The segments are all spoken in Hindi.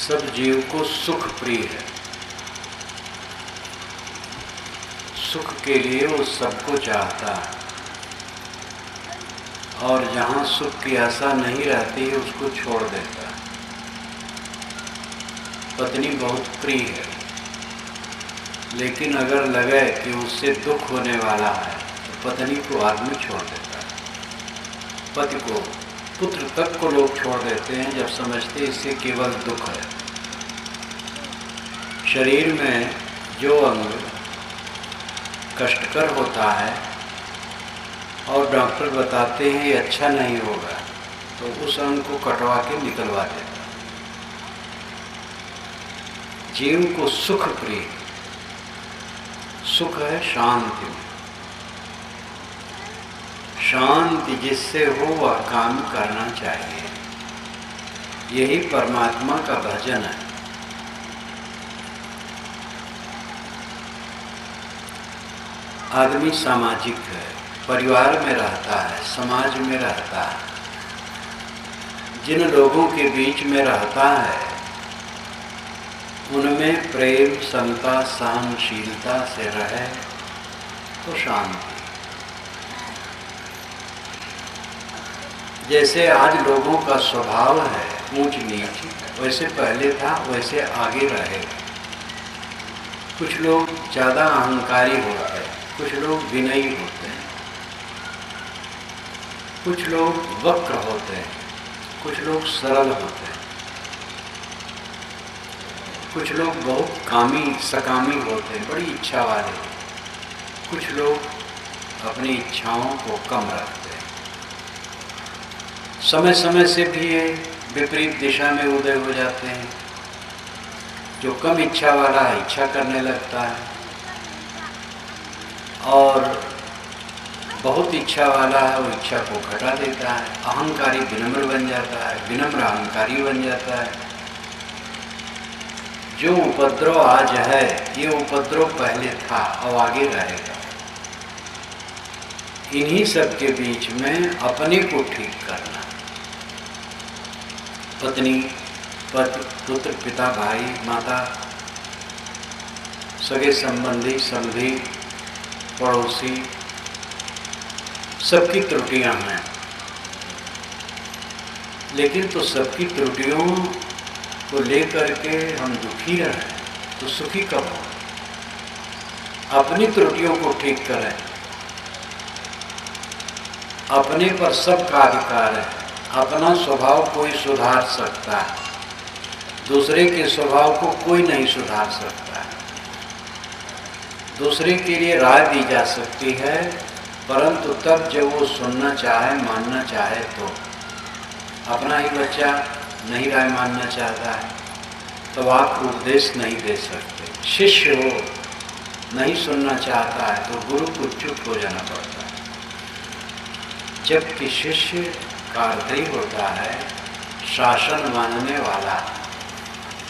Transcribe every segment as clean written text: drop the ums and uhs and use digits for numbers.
सब जीव को सुख प्रिय है। सुख के लिए वो सबको चाहता है, और जहाँ सुख की आशा नहीं रहती है उसको छोड़ देता है। पत्नी बहुत प्रिय है, लेकिन अगर लगे कि उससे दुख होने वाला है तो पत्नी को आदमी छोड़ देता है। पति को, पुत्र तक को लोग छोड़ देते हैं जब समझते इससे केवल दुख है। शरीर में जो अंग कष्टकर होता है और डॉक्टर बताते हैं ये अच्छा नहीं होगा, तो उस अंग को कटवा के निकलवा देता है। जीव को सुख प्रिय, सुख है शांति में। शांति जिससे हो वह काम करना चाहिए, यही परमात्मा का भजन है। आदमी सामाजिक है, परिवार में रहता है, समाज में रहता है। जिन लोगों के बीच में रहता है उनमें प्रेम, समता, सहनशीलता से रहे तो शांति। जैसे आज लोगों का स्वभाव है ऊंच नीच, वैसे पहले था वैसे आगे रहेगा। कुछ लोग ज़्यादा अहंकारी होते हैं, कुछ लोग विनयी होते हैं, कुछ लोग वक्र होते हैं, कुछ लोग सरल होते हैं, कुछ लोग बहुत कामी सकामी होते हैं, बड़ी इच्छा वाले। कुछ लोग अपनी इच्छाओं को कम रखते हैं। समय समय से भी ये विपरीत दिशा में उदय हो जाते हैं। जो कम इच्छा वाला है इच्छा करने लगता है, और बहुत इच्छा वाला है वो इच्छा को घटा देता है। अहंकारी विनम्र बन जाता है, विनम्र अहंकारी बन जाता है। जो उपद्रव आज है ये उपद्रव पहले था और आगे रहेगा। इन्हीं सब के बीच में अपने को ठीक करना, पत्नी, पति, पुत्र, पिता, भाई, माता, सगे संबंधी, समधी, पड़ोसी, सबकी त्रुटियां हैं। लेकिन तो सबकी त्रुटियों को लेकर के हम दुखी रहें तो सुखी कब हो? अपनी त्रुटियों को ठीक करें। अपने पर सबका अधिकार है। अपना स्वभाव कोई सुधार सकता है, दूसरे के स्वभाव को कोई नहीं सुधार सकता है। दूसरे के लिए राय दी जा सकती है, परंतु तब जब वो सुनना चाहे, मानना चाहे तो। अपना ही बच्चा नहीं राय मानना चाहता है तो आप उपदेश नहीं दे सकते। शिष्य हो नहीं सुनना चाहता है तो गुरु को चुप हो जाना पड़ता है। जबकि शिष्य का अर्थ ही होता है शासन मानने वाला।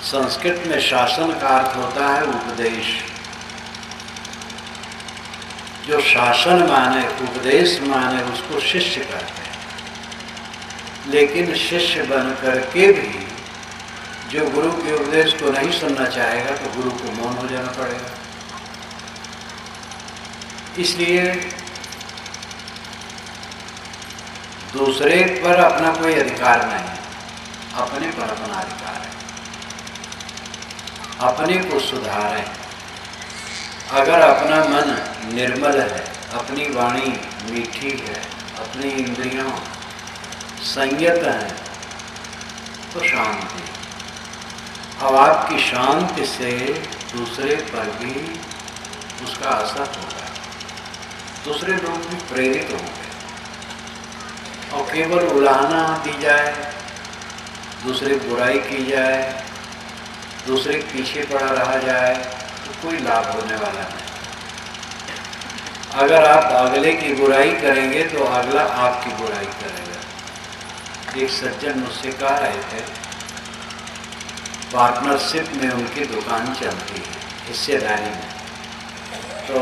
संस्कृत में शासन का अर्थ होता है उपदेश। जो शासन माने, उपदेश माने, उसको शिष्य कहते हैं। लेकिन शिष्य बन करके भी जो गुरु के उपदेश को नहीं सुनना चाहेगा तो गुरु को मौन हो जाना पड़ेगा। इसलिए दूसरे पर अपना कोई अधिकार नहीं, अपने पर अपना अधिकार है। अपने को सुधारें। अगर अपना मन निर्मल है, अपनी वाणी मीठी है, अपनी इंद्रियों संयत हैं तो शांति। अब आपकी शांति से दूसरे पर भी उसका असर होगा, दूसरे लोग भी प्रेरित होंगे। और केवल उलाहना दी जाए, दूसरे बुराई की जाए, दूसरे के पीछे पड़ा रहा जाए तो कोई लाभ होने वाला नहीं। अगर आप अगले की बुराई करेंगे तो अगला आपकी बुराई करेगा। एक सज्जन मुझसे कह रहे थे, पार्टनरशिप में उनकी दुकान चलती है, हिस्सेदारी में। तो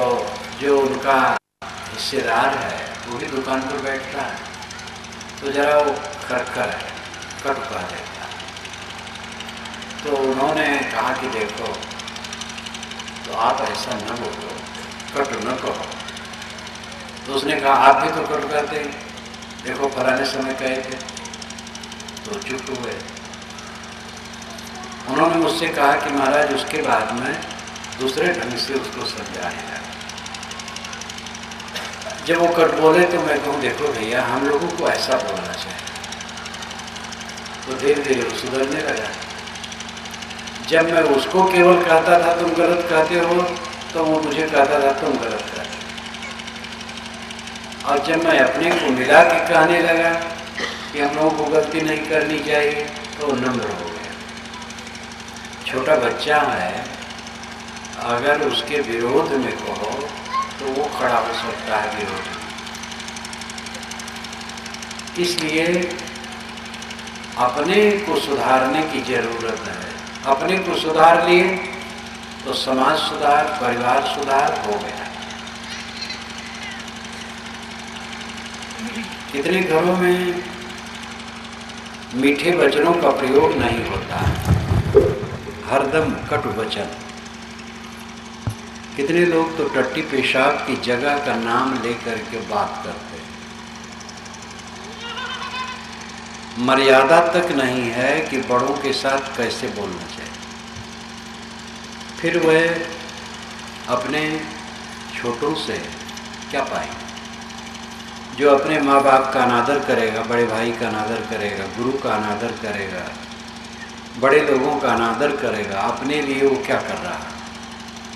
जो उनका हिस्सेदार है वो भी दुकान पर बैठता है, तो जरा वो खरखर है, कट पा देता है। तो कहा कि देखो, तो आप ऐसा न बोलो, कट न कहो। तो उसने कहा आप भी तो कट कहते हैं, देखो फलाने समय कहे थे। तो चुप हुए। उन्होंने मुझसे कहा कि महाराज उसके बाद में दूसरे ढंग से उसको समझाने लगा। जब वो कट बोले तो मैं कहूँ देखो भैया, हम लोगों को ऐसा बोलना चाहिए। तो धीरे धीरे वो सुधरने लगा। जब मैं उसको केवल कहता था तुम गलत कहते हो, तो वो मुझे कहता था तुम गलत कहते हो। और जब मैं अपने को मिला के कहने लगा कि हम लोगों को गलती नहीं करनी चाहिए, तो नम्र हो गया। छोटा बच्चा है, अगर उसके विरोध में कहो तो वो खड़ा हो सकता है विरोध में। इसलिए अपने को सुधारने की जरूरत है। अपने को सुधार लिए तो समाज सुधार, परिवार सुधार हो गया। कितने घरों में मीठे वचनों का प्रयोग नहीं होता, हरदम कटु वचन। कितने लोग तो टट्टी पेशाब की जगह का नाम लेकर के बात करते हैं। मर्यादा तक नहीं है कि बड़ों के साथ कैसे बोलना चाहिए। फिर वह अपने छोटों से क्या पाएंगे? जो अपने माँ बाप का अनादर करेगा, बड़े भाई का अनादर करेगा, गुरु का अनादर करेगा, बड़े लोगों का अनादर करेगा, अपने लिए वो क्या कर रहा है?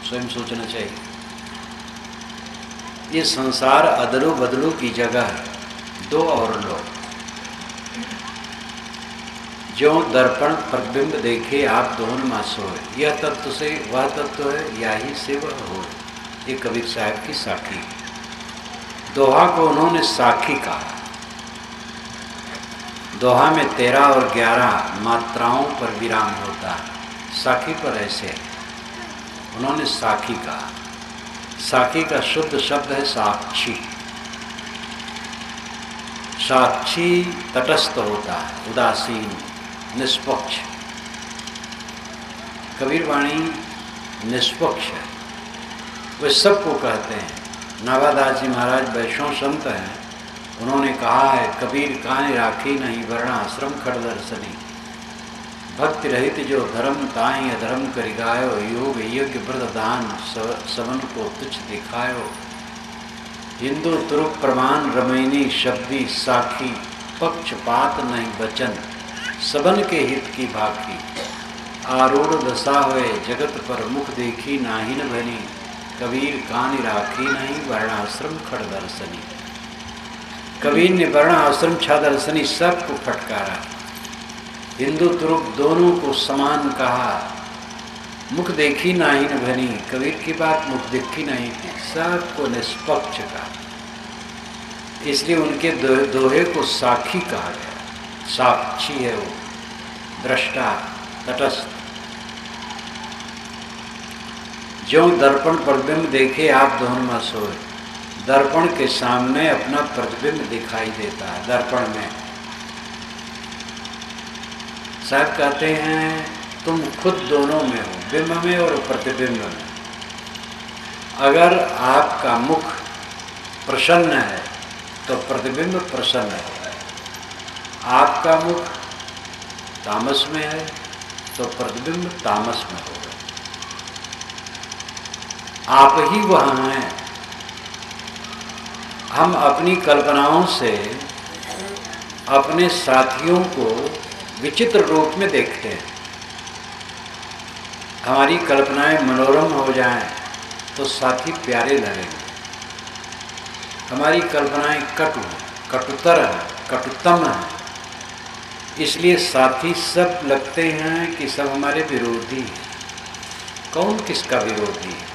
स्वयं सोचना चाहिए। ये संसार अदलो बदलो की जगह है। दो और लो, जो दर्पण प्रतिबिंब देखे आप दोनों माँ सोए। यह तत्व से वह तत्व है, या ही से वह हो। ये कबीर साहब की साखी। दोहा को उन्होंने साखी कहा। दोहा में 13 और 11 मात्राओं पर विराम होता है, साखी पर ऐसे उन्होंने साखी कहा। साखी का शुद्ध शब्द है साक्षी। साक्षी तटस्थ होता है, उदासीन, निष्पक्ष। कबीर वाणी निष्पक्ष है, वे सबको कहते हैं। नावादास जी महाराज वैष्णव संत हैं, उन्होंने कहा है कबीर कान्ह राखी नहीं वर्ण आश्रम खड़ दर्शनी। भक्ति रहित जो धर्म ताहि अधर्म करि गायो। योग यज्ञ व्रत दान सबन को तुच्छ दिखायो। हिंदू तुरुप प्रमाण रमैनी शब्दी साखी। पक्षपात नहीं बचन सबन के हित की भाखी। आरूढ़ दशा हुए जगत पर मुख देखी नाहि न बनी। कबीर कान्ह राखी नहीं वर्णाश्रम खड़ दर्शनी। कबीर ने वर्ण आश्रम छा दर्शनी सबको फटकारा। हिंदू तुरुप दोनों को समान कहा। मुख देखी नाही न भनी, कबीर की बात मुख देखी नहीं थी, सबको निष्पक्ष कहा। इसलिए उनके दोहे को साखी कहा गया। साक्षी है वो, दृष्टा, तटस्थ। जो दर्पण प्रतिबिंब देखे आप दोनों में सोए। दर्पण के सामने अपना प्रतिबिंब दिखाई देता है। दर्पण में साहब कहते हैं तुम खुद दोनों में हो, बिंब में और प्रतिबिंब में। अगर आपका मुख प्रसन्न है तो प्रतिबिंब प्रसन्न है। आपका मुख तामस में है तो प्रतिबिंब तामस में होगा। आप ही वहाँ हैं। हम अपनी कल्पनाओं से अपने साथियों को विचित्र रूप में देखते हैं। हमारी कल्पनाएं मनोरम हो जाएं तो साथी प्यारे लगेंगे। हमारी कल्पनाएं कटु, कटुतर हैं, कटुतम हैं, इसलिए साथी सब लगते हैं कि सब हमारे विरोधी हैं। कौन किसका विरोधी है?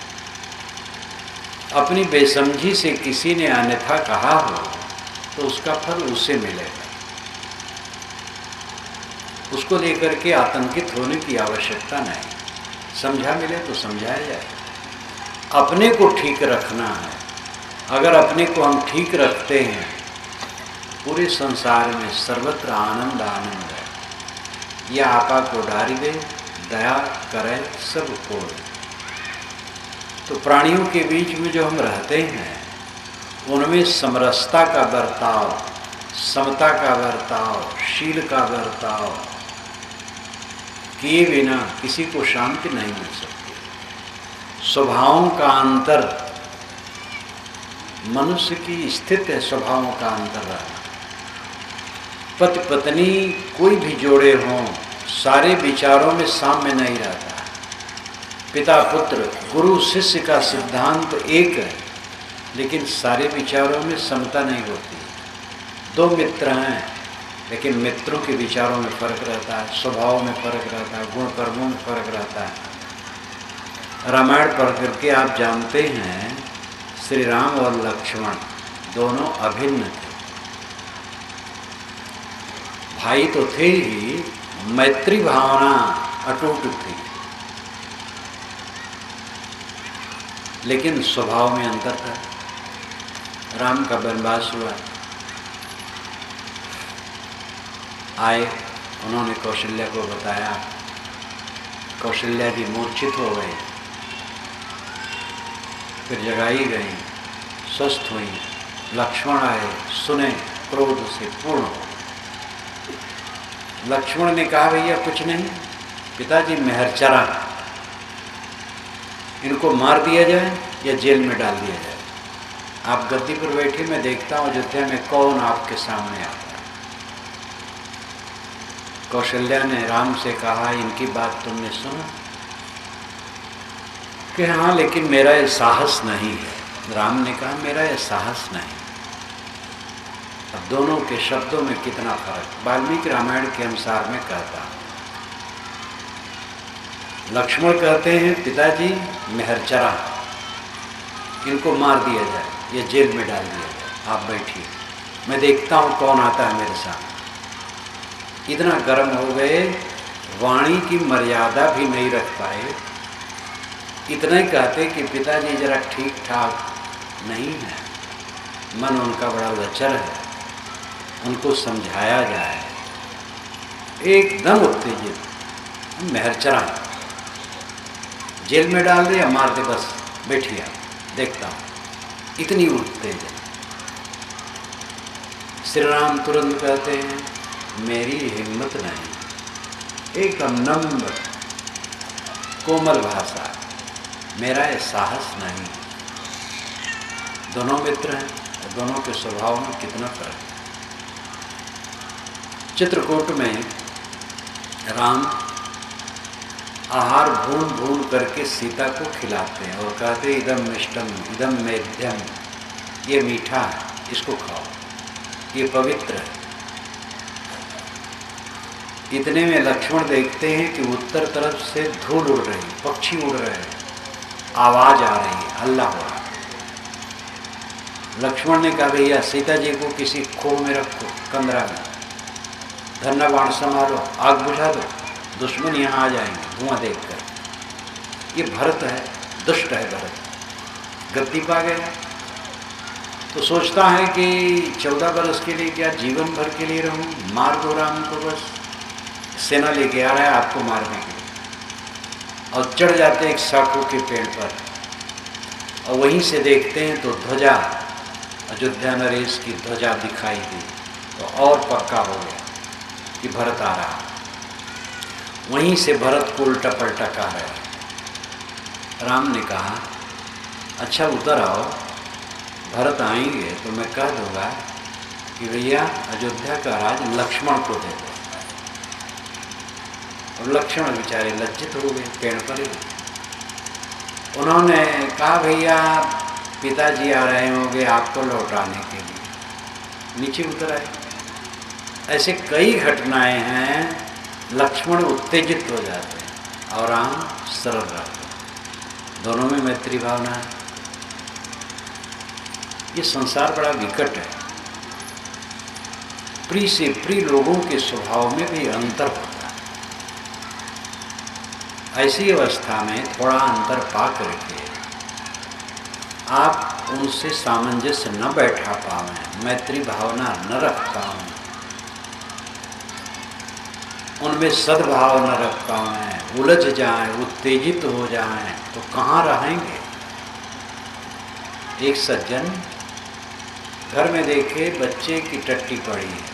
अपनी बेसमझी से किसी ने अन्यथा कहा हो तो उसका फल उसे मिलेगा। उसको लेकर के आतंकित होने की आवश्यकता नहीं। समझा मिले तो समझाया जाए। अपने को ठीक रखना है। अगर अपने को हम ठीक रखते हैं, पूरे संसार में सर्वत्र आनंद आनंद है। यह आपा को डारी दे दया करे सब कोई। तो प्राणियों के बीच में जो हम रहते हैं उनमें समरसता का बर्ताव, समता का बर्ताव, शील का बर्ताव किए बिना किसी को शांति नहीं मिल सकती। स्वभावों का अंतर, मनुष्य की स्थिति है स्वभावों का अंतर रहना। पति पत्नी कोई भी जोड़े हों, सारे विचारों में साम्य नहीं रहता। पिता पुत्र, गुरु शिष्य का सिद्धांत एक है, लेकिन सारे विचारों में समता नहीं होती। दो मित्र हैं, लेकिन मित्रों के विचारों में फर्क रहता है, स्वभाव में फर्क रहता है, गुण कर्मों में फर्क रहता है। रामायण पढ़ करके आप जानते हैं श्री राम और लक्ष्मण दोनों अभिन्न थे। भाई तो थे ही, मैत्री भावना अटूट थी, लेकिन स्वभाव में अंतर था। राम का वनवास हुआ, आए, उन्होंने कौशल्या को बताया। कौशल्या भी मूर्छित हो गई, फिर जगाई गई, स्वस्थ हुई। लक्ष्मण आए, सुने, क्रोध से पूर्ण हो। लक्ष्मण ने कहा भैया कुछ नहीं, पिताजी मेहरचरा, इनको मार दिया जाए या जेल में डाल दिया जाए। आप गद्दी पर बैठे, मैं देखता हूँ अयोध्या में कौन आपके सामने आता है। कौशल्या ने राम से कहा इनकी बात तुमने सुना? कि हाँ, लेकिन मेरा ये साहस नहीं है। राम ने कहा मेरा ये साहस नहीं। अब दोनों के शब्दों में कितना फर्क वाल्मीकि रामायण के अनुसार में कहता। लक्ष्मण कहते हैं पिताजी मेहरचरा, इनको मार दिया जाए या जेल में डाल दिया जाए, आप बैठिए, मैं देखता हूँ कौन आता है मेरे साथ। इतना गर्म हो गए, वाणी की मर्यादा भी नहीं रख पाए। इतना ही कहते कि पिताजी जरा ठीक ठाक नहीं है, मन उनका बड़ा लचर है, उनको समझाया जाए। एकदम उत्तेजित, मेहरचरा, जेल में डाल दे या मार दे, बस बैठिए देखता हूँ, इतनी उत्तेजित। श्री राम तुरंत कहते हैं मेरी हिम्मत नहीं। एकदम नम्र कोमल भाषा, मेरा ये साहस नहीं। दोनों मित्र हैं, दोनों के स्वभाव में कितना फर्क है। चित्रकूट में राम आहार भून भून करके सीता को खिलाते हैं और कहते हैं इदम मिष्टम इदम मेध्यम, ये मीठा है, इसको खाओ, ये पवित्र है। इतने में लक्ष्मण देखते हैं कि उत्तर तरफ से धूल उड़ रही, पक्षी उड़ रहे हैं, आवाज आ रही है, हल्ला हो रहा है। लक्ष्मण ने कहा भैया सीता जी को किसी खोह में रखो, कंदरा में, धन्ना बाण संभालो, आग बुझा दो, दुश्मन यहाँ आ जाएंगे धुआं देखकर। ये भरत है, दुष्ट है भरत, गद्दी पा गया तो सोचता है कि 14 बरस के लिए क्या जीवन भर के लिए रहूं, मार दो राम को, बस सेना लेके आ रहा है आपको मारने के लिए। और चढ़ जाते एक साखू के पेड़ पर, और वहीं से देखते हैं तो ध्वजा, अयोध्या नरेश की ध्वजा दिखाई दी, तो और पक्का हो गया कि भरत आ रहा। वहीं से भरत को उल्टा पलटा कह रहा है। राम ने कहा अच्छा उतर आओ, भरत आएंगे तो मैं कह दूंगा कि भैया अयोध्या का राज लक्ष्मण को दे दो। और लक्ष्मण बेचारे लज्जित हो गए, पेड़ पर ही। उन्होंने कहा भैया पिताजी आ रहे होंगे आपको लौटाने के लिए, नीचे उतर आए। ऐसे कई घटनाएं हैं, लक्ष्मण उत्तेजित हो जाते हैं और राम सरल रहते हैं। दोनों में मैत्री भावना है। ये संसार बड़ा विकट है, प्रिय से प्रिय लोगों के स्वभाव में भी अंतर होता है। ऐसी अवस्था में थोड़ा अंतर पा करके आप उनसे सामंजस्य न बैठा पावें, मैत्री भावना न रख पावें, उनमें सद्भाव न रख पाएँ, उलझ जाएं, उत्तेजित हो जाएं, तो कहाँ रहेंगे। एक सज्जन घर में देखे बच्चे की टट्टी पड़ी है।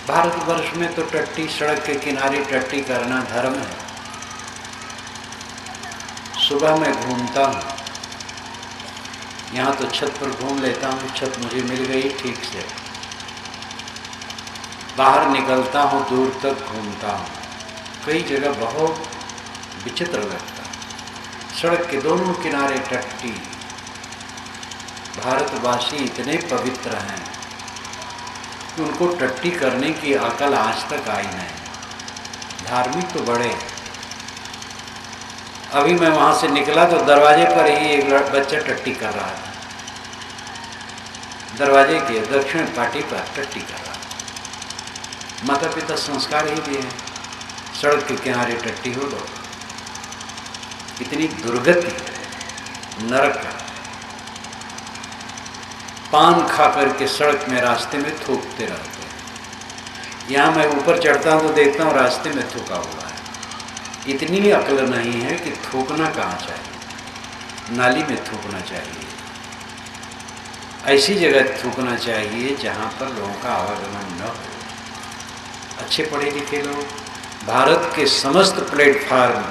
भारतवर्ष में तो टट्टी, सड़क के किनारे टट्टी करना धर्म है। सुबह मैं घूमता हूँ, यहाँ तो छत पर घूम लेता हूँ, छत मुझे मिल गई ठीक से। बाहर निकलता हूँ, दूर तक घूमता हूँ, कई जगह बहुत विचित्र लगता है। सड़क के दोनों किनारे टट्टी। भारतवासी इतने पवित्र हैं कि उनको टट्टी करने की अकल आज तक आई नहीं। धार्मिक तो बड़े। अभी मैं वहाँ से निकला तो दरवाजे पर ही एक बच्चा टट्टी कर रहा था। दरवाजे के दक्षिण पाटी पर टट्टी कर रहा था। माता पिता संस्कार ही दिए हैं, सड़क के किनारे टट्टी हो दो। इतनी दुर्गति है, नरक है। पान खा करके सड़क में रास्ते में थूकते रहते हैं। यहाँ मैं ऊपर चढ़ता हूँ तो देखता हूँ रास्ते में थूका हुआ है। इतनी अक्ल नहीं है कि थूकना कहाँ चाहिए, नाली में थूकना चाहिए, ऐसी जगह थूकना चाहिए जहाँ पर लोगों का आवागमन न हो। अच्छे पढ़े लिखे लोग भारत के समस्त प्लेटफार्म,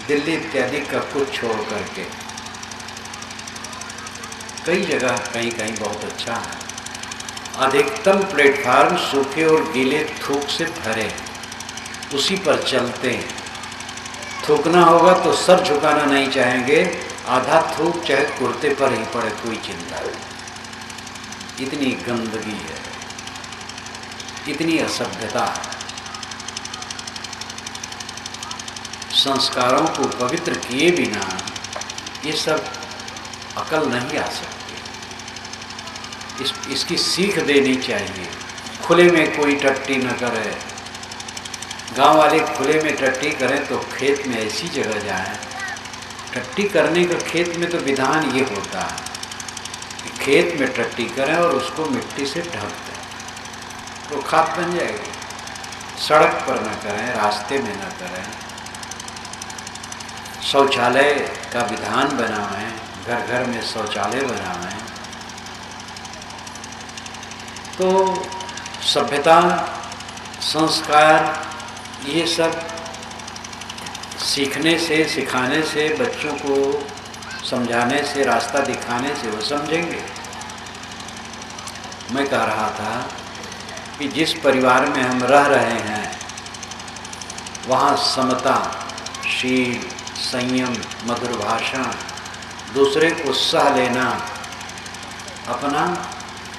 दिल्ली इत्यादि का कुछ छोड़ करके कई जगह कहीं कहीं बहुत अच्छा है, अधिकतम प्लेटफार्म सूखे और गीले थूक से भरे हैं, उसी पर चलते हैं। थूकना होगा तो सर झुकाना नहीं चाहेंगे, आधा थूक चाहे कुर्ते पर ही पड़े, कोई चिंता नहीं। इतनी गंदगी है, इतनी असभ्यता है। संस्कारों को पवित्र किए बिना ये सब अकल नहीं आ सकती। इसकी सीख देनी चाहिए। खुले में कोई टट्टी न करे। गांव वाले खुले में टट्टी करें तो खेत में ऐसी जगह जाएं। टट्टी करने का खेत में तो विधान ये होता है कि खेत में टट्टी करें और उसको मिट्टी से ढक दें, तो खाद बन जाएगी। सड़क पर न करें, रास्ते में न करें। शौचालय का विधान बनाएं, घर घर में शौचालय बनाएं। तो सभ्यता, संस्कार, ये सब सीखने से, सिखाने से, बच्चों को समझाने से, रास्ता दिखाने से वो समझेंगे। मैं कह रहा था कि जिस परिवार में हम रह रहे हैं वहाँ समता, शील, संयम, मधुर भाषण, दूसरे को सह लेना, अपना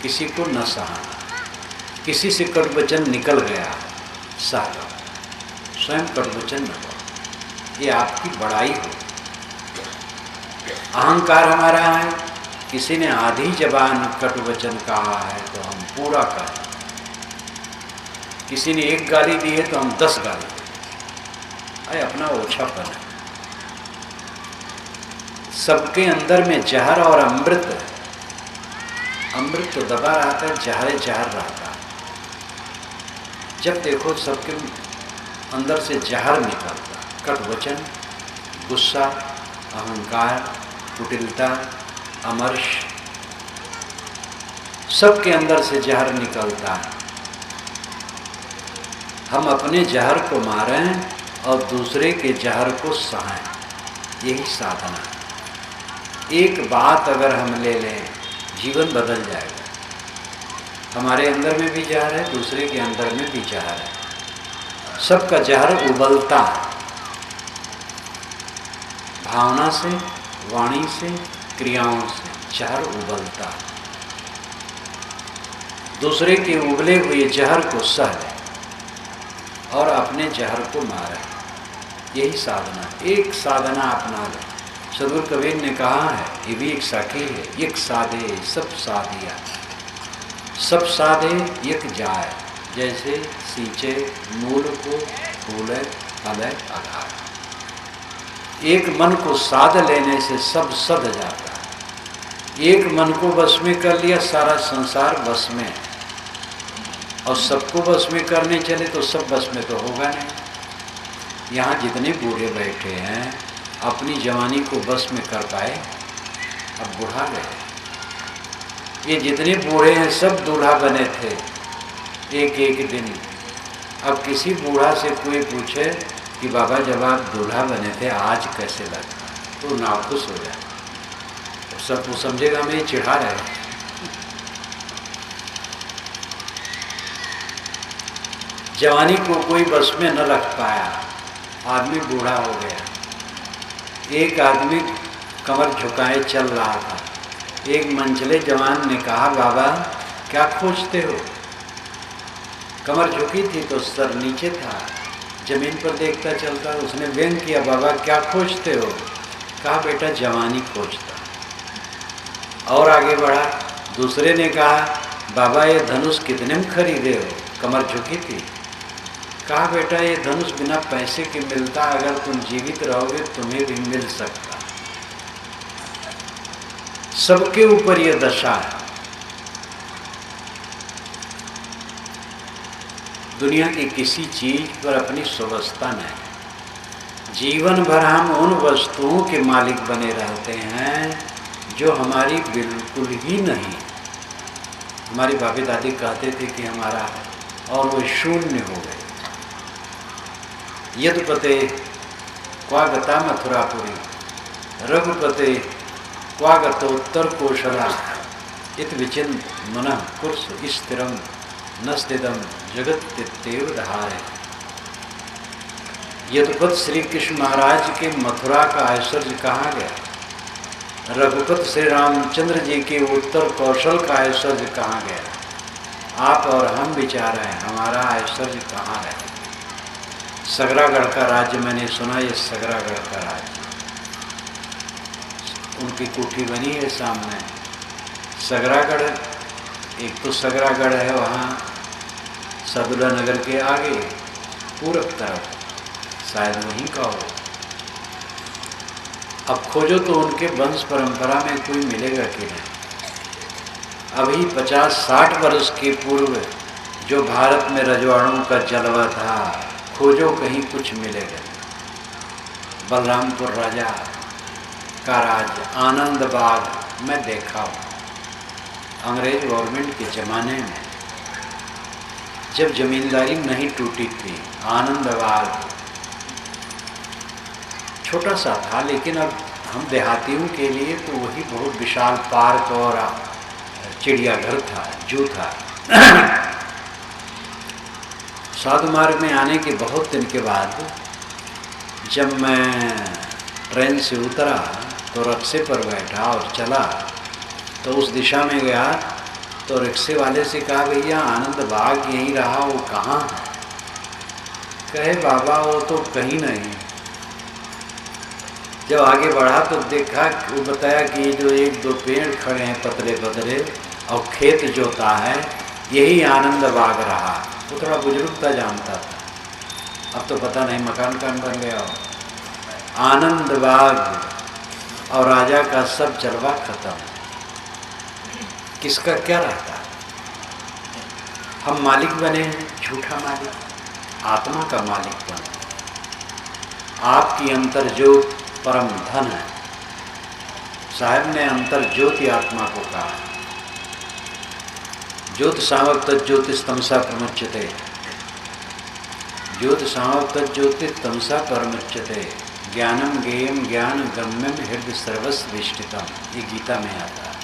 किसी को न सहाना। किसी से कटुवचन निकल गया, सह लो, स्वयं कटुवचन न हो, ये आपकी बड़ाई हो। अहंकार हमारा है, किसी ने आधी जबान कटुवचन कहा है तो हम पूरा करें। किसी ने एक गाली दी है तो हम 10 गाली दें। अरे अपना ओछापन है। सबके अंदर में जहर और अमृत है। अमृत तो दबा रहता है, जहर जहर रहता है। जब देखो सबके अंदर से जहर निकलता, कटवचन, गुस्सा, अहंकार, कुटिलता, अमर्ष, सबके अंदर से जहर निकलता है। हम अपने जहर को मारें और दूसरे के जहर को सहें, यही साधना है। एक बात अगर हम ले लें, जीवन बदल जाएगा। हमारे अंदर में भी जहर है, दूसरे के अंदर में भी जहर है। सबका जहर उबलता है, भावना से, वाणी से, क्रियाओं से जहर उबलता है। दूसरे के उबले हुए जहर को सह लें और अपने जहर को मारें, यही साधना। एक साधना अपना लें। सदगुरु कबीर ने कहा है, ये भी एक साखी है, एक साधे सब साधिया, सब साधे एक जाए, जैसे सींचे मूल को फूले फले आधार। एक मन को साध लेने से सब सध जाता है। एक मन को वश में कर लिया, सारा संसार वश में है। और सबको बस में करने चले तो सब बस में तो होगा नहीं। यहाँ जितने बूढ़े बैठे हैं अपनी जवानी को बस में कर पाए? अब बूढ़ा गए। ये जितने बूढ़े हैं सब दूल्हा बने थे एक एक दिन। अब किसी बूढ़ा से कोई पूछे कि बाबा जब आप दूल्हा बने थे आज कैसे लगा, तो नाखुश हो जाए। तो सब वो समझेगा मैं चिढ़ा रहे। जवानी को कोई बस में न रख पाया, आदमी बूढ़ा हो गया। एक आदमी कमर झुकाए चल रहा था। एक मंचले जवान ने कहा बाबा क्या खोजते हो? कमर झुकी थी तो सर नीचे था, जमीन पर देखता चलता। उसने व्यंग किया बाबा क्या खोजते हो? कहा बेटा जवानी खोजता। और आगे बढ़ा। दूसरे ने कहा बाबा ये धनुष कितने में खरीदे हो? कमर झुकी थी। कहा बेटा ये धनुष बिना पैसे के मिलता, अगर तुम जीवित रहोगे तुम्हें भी मिल सकता। सबके ऊपर यह दशा है। दुनिया की किसी चीज पर अपनी स्वावस्था नहीं। जीवन भर हम उन वस्तुओं के मालिक बने रहते हैं जो हमारी बिल्कुल ही नहीं। हमारी बाबी दादी कहते थे कि हमारा है, और वो शून्य हो गए। यदुपते क्वागता मथुरापुरी, रघुपते क्वागतोत्तर कौशला, इत विचिन्त मनः कुर्सु स्थिरम न स्थितम जगत्तेव धारे। यदुपत श्री कृष्ण महाराज के मथुरा का ऐश्वर्य कहाँ गया? रघुपत श्री रामचंद्र जी के उत्तर कौशल का ऐश्वर्य कहाँ गया? आप और हम विचार हैं हमारा ऐश्वर्य कहाँ है? सगरागढ़ का राज्य मैंने सुना, ये सगरागढ़ का राज्य, उनकी कोठी बनी है सामने। सगरागढ़, एक तो सगरागढ़ है वहाँ सदुला नगर के आगे पूरब तरफ, शायद वहीं का हो। अब खोजो तो उनके वंश परंपरा में कोई मिलेगा कि नहीं। अभी 50-60 वर्ष के पूर्व जो भारत में रजवाड़ों का जलवा था, खोजो कहीं कुछ मिलेगा। बलरामपुर राजा का राज आनंद बाग में देखा हूँ, अंग्रेज गवर्नमेंट के ज़माने में जब जमींदारी नहीं टूटी थी। आनंद बाग छोटा सा था, लेकिन अब हम देहातियों के लिए तो वही बहुत विशाल पार्क और चिड़ियाघर था, जू था। साधु मार्ग में आने के बहुत दिन के बाद जब मैं ट्रेन से उतरा तो रिक्शे पर बैठा और चला, तो उस दिशा में गया तो रिक्शे वाले से कहा भैया आनंद बाग यहीं रहा, वो कहाँ है? कहे बाबा वो तो कहीं नहीं। जब आगे बढ़ा तो देखा, वो बताया कि ये जो 1-2 पेड़ खड़े हैं पतले पतले और खेत जोता है, यही आनंद बाग रहा। वो थोड़ा बुजुर्ग था, जानता था। अब तो पता नहीं मकान बन गया हो। आनंद बाग और राजा का सब जलवा खत्म। किसका क्या रहता? हम मालिक बने हैं, झूठा मालिक। आत्मा का मालिक बने। आपकी अंतर ज्योत परम धन है। साहब ने अंतर ज्योति आत्मा को कहा। ज्योति सावक तज्ज्योतिष तमसा प्रमुच्यते, ज्योति सावक तज्ज्योतिष तमसा परमुच्यते, ज्ञानम ज्ञेयम ज्ञान गम्यम हृदय सर्वस्व विष्टितम। ये गीता में आता है।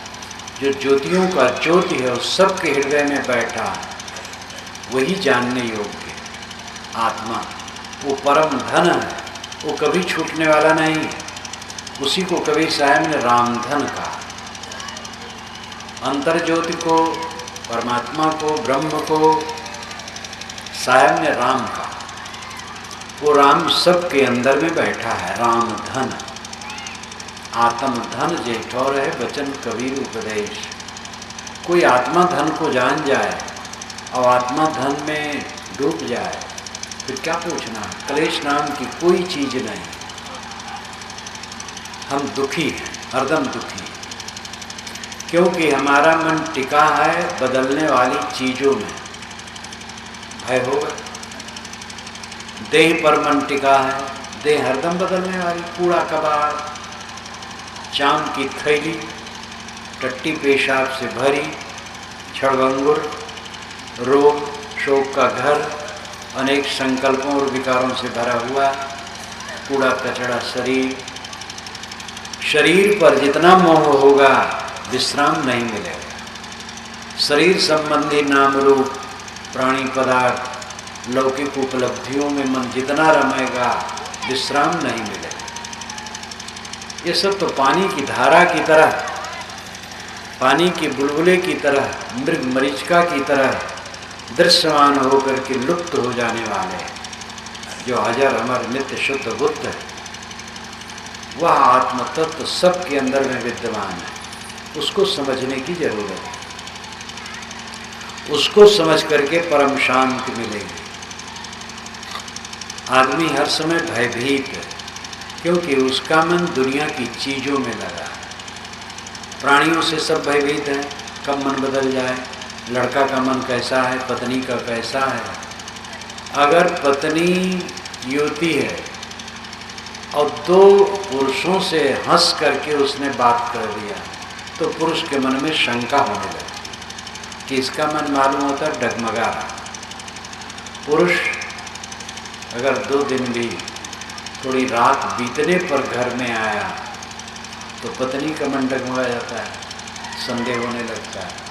जो ज्योतियों का ज्योति है उस सबके हृदय में बैठा है, वही जानने योग्य आत्मा। वो परम धन है, वो कभी छूटने वाला नहीं है। उसी को कबीर साहब ने रामधन कहा। अंतर ज्योति को, परमात्मा को, ब्रह्म को साहब ने राम कहा। वो राम सबके अंदर में बैठा है। राम धन, आत्म धन जेठौर है वचन कबीर उपदेश। कोई आत्मा धन को जान जाए और आत्मा धन में डूब जाए, फिर क्या पूछना? क्लेश नाम की कोई चीज नहीं। हम दुखी हैं, हरदम दुखी, क्योंकि हमारा मन टिका है बदलने वाली चीज़ों में। भय होगा। देह पर मन टिका है, देह हरदम बदलने वाली, कूड़ा कबाड़, चाम की थैली, टट्टी पेशाब से भरी, क्षणभंगुर, रोग शोक का घर, अनेक संकल्पों और विकारों से भरा हुआ कूड़ा कचड़ा शरीर। शरीर पर जितना मोह होगा विश्राम नहीं मिलेगा। शरीर संबंधी नाम रूप प्राणी पदार्थ लौकिक उपलब्धियों में मन जितना रमेगा विश्राम नहीं मिलेगा। ये सब तो पानी की धारा की तरह, पानी के बुलबुले की तरह, मृग मरीचिका की तरह दृश्यमान होकर के लुप्त हो जाने वाले हैं। जो अजर अमर नित्य शुद्ध बुद्ध है, वह आत्म तत्व सबके अंदर में विद्यमान है। उसको समझने की जरूरत है। उसको समझ करके परम शांति मिलेगी। आदमी हर समय भयभीत है, क्योंकि उसका मन दुनिया की चीज़ों में लगा है। प्राणियों से सब भयभीत हैं, कब मन बदल जाए, लड़का का मन कैसा है, पत्नी का कैसा है। अगर पत्नी युवती है और दो पुरुषों से हंस करके उसने बात कर दिया, तो पुरुष के मन में शंका होने लगती कि इसका मन मालूम होता डगमगा रहा। पुरुष अगर 2 दिन भी थोड़ी रात बीतने पर घर में आया तो पत्नी का मन डगमगा जाता है, संदेह होने लगता है।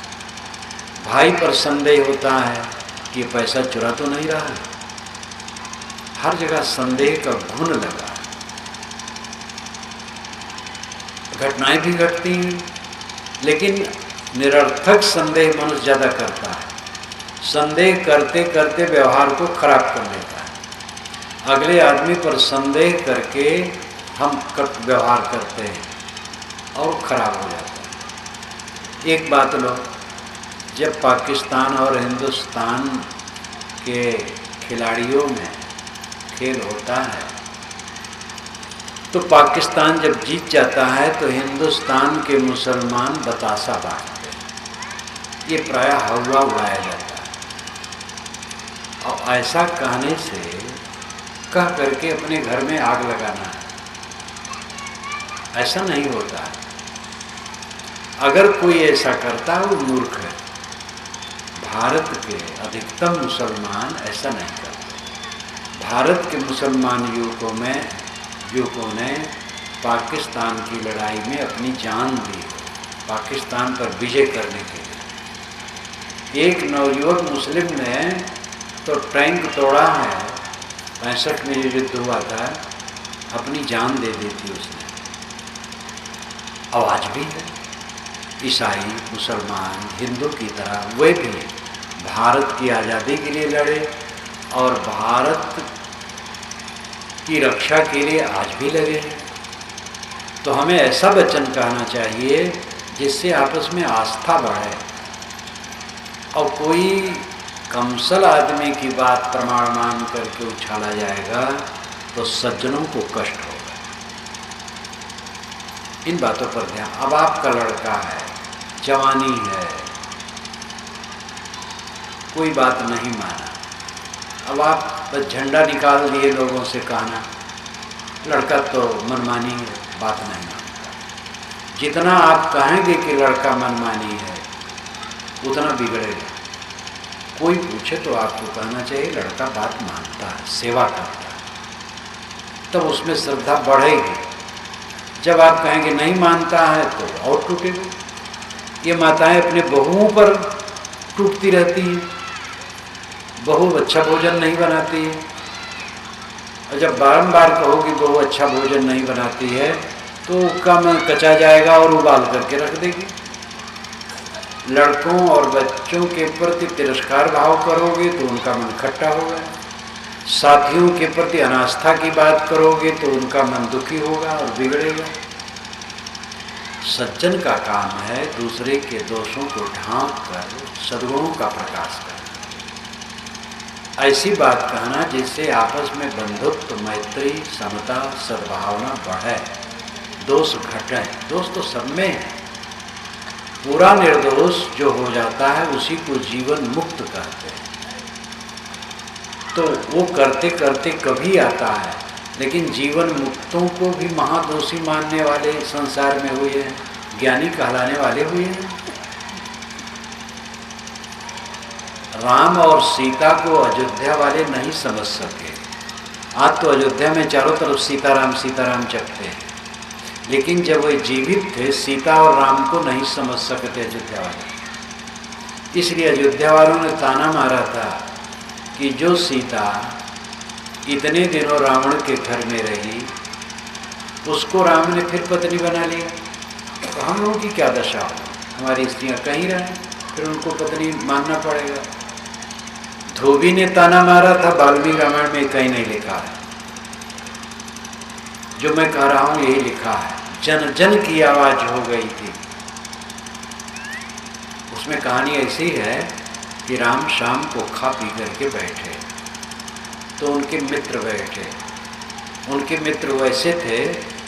भाई पर संदेह होता है कि ये पैसा चुरा तो नहीं रहा है। हर जगह संदेह का घुन लगा। घटनाएं भी घटती हैं, लेकिन निरर्थक संदेह मनुष्य ज़्यादा करता है। संदेह करते करते व्यवहार को खराब कर लेता है। अगले आदमी पर संदेह करके हम कट व्यवहार करते हैं और खराब हो जाता है। एक बात लो, जब पाकिस्तान और हिंदुस्तान के खिलाड़ियों में खेल होता है तो पाकिस्तान जब जीत जाता है तो हिंदुस्तान के मुसलमान बतासा बांटते हैं। ये प्रायः हवा उड़ाया जाता है। और ऐसा कहने से कह करके अपने घर में आग लगाना है, ऐसा नहीं होता है। अगर कोई ऐसा करता है वो मूर्ख है। भारत के अधिकतम मुसलमान ऐसा नहीं करते। भारत के मुसलमान युवकों ने पाकिस्तान की लड़ाई में अपनी जान दी, पाकिस्तान पर विजय करने के लिए। एक नवयुवक मुस्लिम ने तो टैंक तोड़ा है, 65 में जो युद्ध हुआ था, अपनी जान दे दी थी उसने। आवाज़ भी है। ईसाई, मुसलमान, हिंदू की तरह वे भी भारत की आज़ादी के लिए लड़े और भारत की रक्षा के लिए आज भी लगे हैं। तो हमें ऐसा वचन कहना चाहिए जिससे आपस में आस्था बढ़े। और कोई कमसल आदमी की बात प्रमाण मान करके उछाला जाएगा तो सज्जनों को कष्ट होगा। इन बातों पर ध्यान। अब आपका लड़का है, जवानी है, कोई बात नहीं माना, अब आप बस झंडा निकाल दिए लोगों से कहना, लड़का तो मनमानी है, बात नहीं मानता। जितना आप कहेंगे कि लड़का मनमानी है उतना बिगड़ेगा। कोई पूछे तो आपको कहना चाहिए लड़का बात मानता है, सेवा करता है, तब उसमें श्रद्धा बढ़ेगी। जब आप कहेंगे नहीं मानता है तो और टूटेगा। ये माताएं अपने बहुओं पर टूटती रहती हैं। बहू अच्छा भोजन नहीं बनाती है, और जब बारंबार कहोगी बहू अच्छा भोजन नहीं बनाती है तो उसका मन कचा जाएगा और उबाल करके रख देगी। लड़कों और बच्चों के प्रति तिरस्कार भाव करोगे तो उनका मन खट्टा होगा। साथियों के प्रति अनास्था की बात करोगे तो उनका मन दुखी होगा और बिगड़ेगा। सज्जन का काम है दूसरे के दोषों को ढांक कर सद्गुणों का प्रकाश करना। ऐसी बात कहना जिससे आपस में बंधुत्व, मैत्री, समता, सद्भावना बढ़े, दोष घटे। दोष तो सब में है। पूरा निर्दोष जो हो जाता है उसी को जीवन मुक्त कहते हैं। तो वो करते करते कभी आता है। लेकिन जीवन मुक्तों को भी महादोषी मानने वाले संसार में हुए हैं, ज्ञानी कहलाने वाले हुए हैं। राम और सीता को अयोध्या वाले नहीं समझ सके। आज तो अयोध्या में चारों तरफ सीताराम जपते हैं, लेकिन जब वे जीवित थे सीता और राम को नहीं समझ सकते अयोध्या वाले। इसलिए अयोध्या वालों ने ताना मारा था कि जो सीता इतने दिनों रावण के घर में रही उसको राम ने फिर पत्नी बना लिया, तो हम लोगों की क्या दशा हो? हमारी स्त्रियां कहीं रहें, फिर उनको पत्नी मानना पड़ेगा। धोबी ने ताना मारा था, वाल्मीकि रामायण में कहीं नहीं लिखा है। जो मैं कह रहा हूं यही लिखा है। जन जन की आवाज हो गई थी। उसमें कहानी ऐसी है कि राम शाम को खा पी करके बैठे, तो उनके मित्र बैठे। उनके मित्र वैसे थे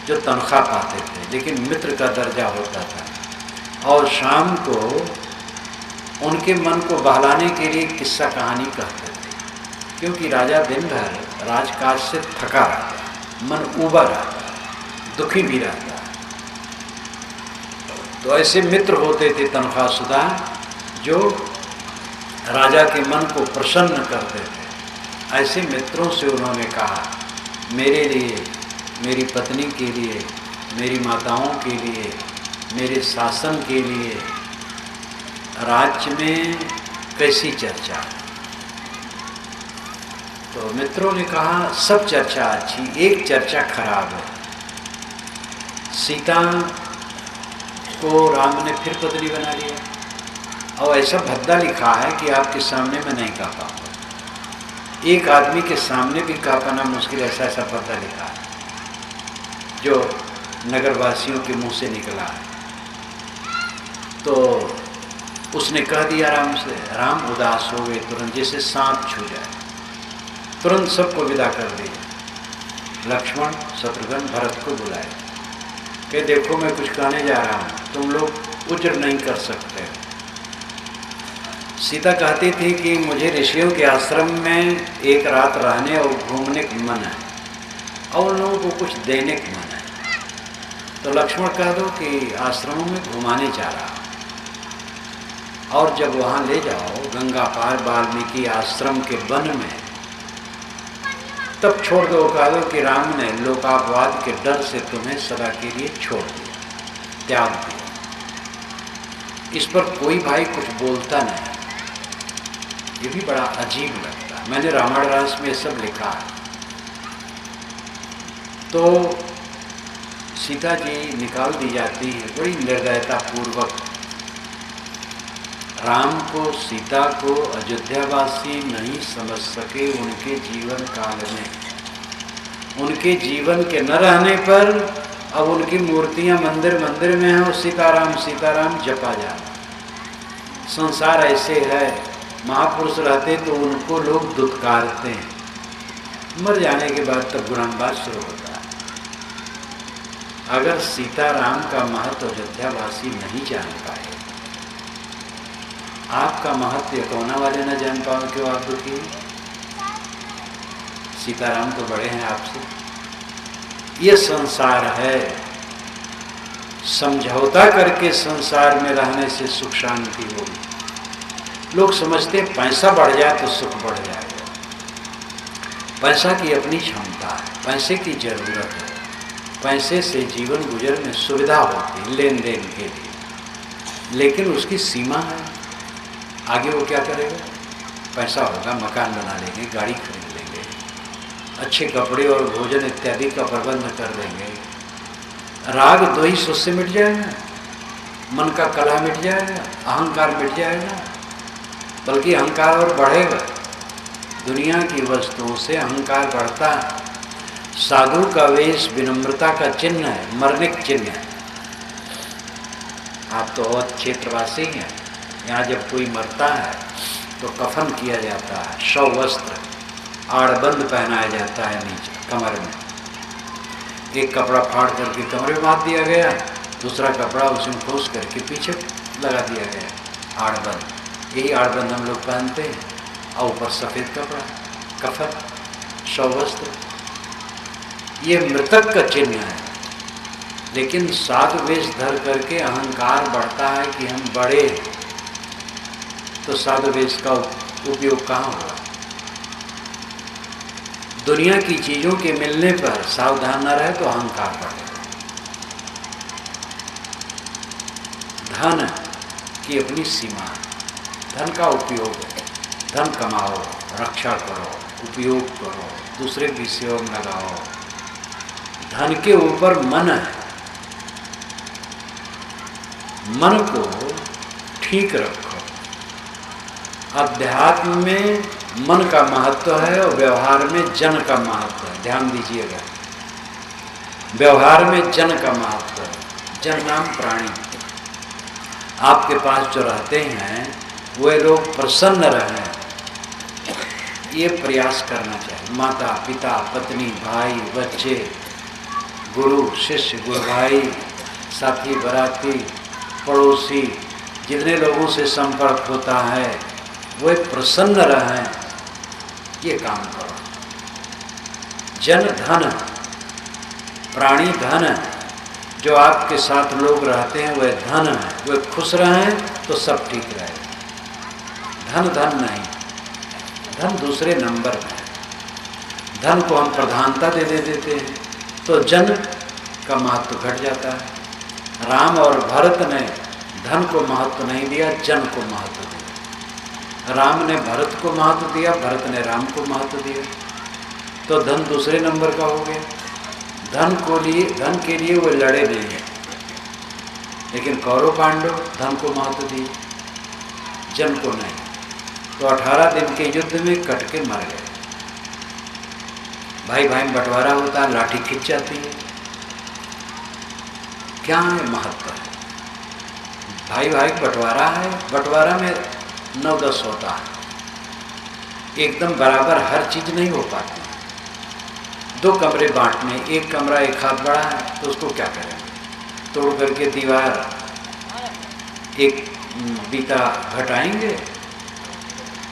जो तनख्वाह पाते थे, लेकिन मित्र का दर्जा होता था। और शाम को उनके मन को बहलाने के लिए किस्सा कहानी कहते थे, क्योंकि राजा दिन भर राजकाज से थका रहता, मन उबा रहता, दुखी भी रहता। तो ऐसे मित्र होते थे तनख्वाहशुदा जो राजा के मन को प्रसन्न करते थे। ऐसे मित्रों से उन्होंने कहा, मेरे लिए, मेरी पत्नी के लिए, मेरी माताओं के लिए, मेरे शासन के लिए राज्य में कैसी चर्चा? तो मित्रों ने कहा सब चर्चा अच्छी, एक चर्चा खराब है। सीता को राम ने फिर पत्नी बना लिया। और ऐसा भद्दा लिखा है कि आपके सामने मैं नहीं कह पाऊंगा। एक आदमी के सामने भी कह पाना मुश्किल, ऐसा भद्दा लिखा है जो नगरवासियों के मुंह से निकला है। तो उसने कह दिया राम से, राम उदास हो गए तुरंत, जैसे सांप छू जाए, तुरंत सबको विदा कर दिया। लक्ष्मण, शत्रुघ्न, भरत को बुलाए कि देखो मैं कुछ कहने जा रहा हूँ, तुम लोग उज्र नहीं कर सकते। सीता कहती थी कि मुझे ऋषियों के आश्रम में एक रात रहने और घूमने का मन है, और उन लोगों को कुछ देने का मन है। तो लक्ष्मण कह दो कि आश्रमों में घुमाने जा रहा, और जब वहाँ ले जाओ गंगा पार वाल्मीकि आश्रम के वन में, तब छोड़ दो। कह दो कि राम ने लोकापवाद के डर से तुम्हें सदा के लिए छोड़ दिया, त्याग दिया। इस पर कोई भाई कुछ बोलता नहीं। ये भी बड़ा अजीब लगता है। मैंने रामायण रहस्य में सब लिखा है। तो सीता जी निकाल दी जाती है बड़ी निर्दयता पूर्वक। राम को, सीता को अयोध्यावासी नहीं समझ सके उनके जीवन काल में। उनके जीवन के न रहने पर अब उनकी मूर्तियां मंदिर मंदिर में हैं और सीताराम सीताराम जपा जा रहा। संसार ऐसे है, महापुरुष रहते तो उनको लोग दुत्कारते हैं, मर जाने के बाद तब गुणानुवाद शुरू होता है। अगर सीताराम का महत्व अयोध्यावासी नहीं जान पाए, आपका महत्व कोना वाले न जान पाओ, क्यों आप दुखी? सीताराम तो बड़े हैं आपसे। ये संसार है, समझौता करके संसार में रहने से सुख शांति होगी। लोग समझते हैं पैसा बढ़ जाए तो सुख बढ़ जाएगा। पैसा की अपनी क्षमता है, पैसे की जरूरत है, पैसे से जीवन गुजर में सुविधा होती है लेन देन के लिए, लेकिन उसकी सीमा है। आगे वो क्या करेगा? पैसा होगा, मकान बना लेंगे, गाड़ी खरीद लेंगे, अच्छे कपड़े और भोजन इत्यादि का प्रबंध कर लेंगे। राग द्वेष उससे मिट जाएगा, मन का कलह मिट जाएगा, अहंकार मिट जाएगा, बल्कि अहंकार और बढ़ेगा। दुनिया की वस्तुओं से अहंकार बढ़ता है। साधु का वेश विनम्रता का चिन्ह है, मरने का चिन्ह है। आप तो और क्षेत्रवासी हैं, यहाँ जब कोई मरता है तो कफन किया जाता है, शव वस्त्र आड़बंद पहनाया जाता है नीचे कमर में। एक कपड़ा फाड़ करके कमरे में बांध दिया गया, दूसरा कपड़ा उसमें खोस करके पीछे लगा दिया गया, आड़बंद। यही आड़बंद हम लोग पहनते हैं, और ऊपर सफ़ेद कपड़ा। कफन, सौवस्त्र, ये मृतक का चिन्ह है। लेकिन साधु वेश धर करके अहंकार बढ़ता है कि हम बड़े, तो साधु वेश का उपयोग कहाँ होगा? दुनिया की चीजों के मिलने पर सावधान न रहे तो अहंकार बढ़ेगा। धन की अपनी सीमा, धन का उपयोग है, धन कमाओ, रक्षा करो, उपयोग करो, दूसरे की सेवा में लगाओ। धन के ऊपर मन है, मन को ठीक रखो। अध्यात्म में मन का महत्व है और व्यवहार में जन का महत्व है। ध्यान दीजिएगा, व्यवहार में जन का महत्व है। जन नाम प्राणी। आपके पास जो रहते हैं वे लोग प्रसन्न रहें, ये प्रयास करना चाहिए। माता पिता, पत्नी, भाई, बच्चे, गुरु शिष्य, गुरु भाई, साथी बराती, पड़ोसी, जितने लोगों से संपर्क होता है वे प्रसन्न रहें, ये काम करो। जन धन, प्राणी धन, जो आपके साथ लोग रहते हैं वह धन है। वे खुश रहें तो सब ठीक रहेगा। धन धन नहीं, धन दूसरे नंबर में है। धन को हम प्रधानता दे देते हैं तो जन का महत्व घट जाता है। राम और भरत ने धन को महत्व नहीं दिया, जन को महत्व दिया। राम ने भरत को महत्व दिया, भरत ने राम को महत्व दिया, तो धन दूसरे नंबर का हो गया। धन के लिए वो लड़े नहीं हैं, लेकिन कौरव पांडव धन को महत्व दिए, जन को नहीं। तो 18 दिन के युद्ध में कट के मर गए। भाई भाई में बंटवारा होता है, लाठी खिंच जाती है। क्या है महत्व है? भाई भाई बंटवारा है, बंटवारा में 9-10 होता है, एकदम बराबर हर चीज नहीं हो पाती। 2 कमरे बांटने, एक कमरा एक हाथ बड़ा है तो उसको क्या करेंगे? तोड़ करके दीवार एक बीता घटाएंगे,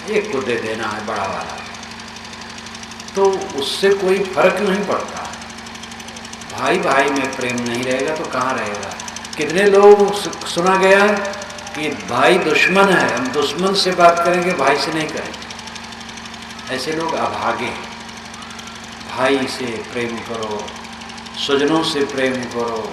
एक को दे देना है बड़ा वाला, तो उससे कोई फर्क नहीं पड़ता। भाई भाई में प्रेम नहीं रहेगा तो कहाँ रहेगा? कितने लोग सुना गया कि भाई दुश्मन है, हम दुश्मन से बात करेंगे, भाई से नहीं करेंगे। ऐसे लोग अभागे। भाई से प्रेम करो, स्वजनों से प्रेम करो।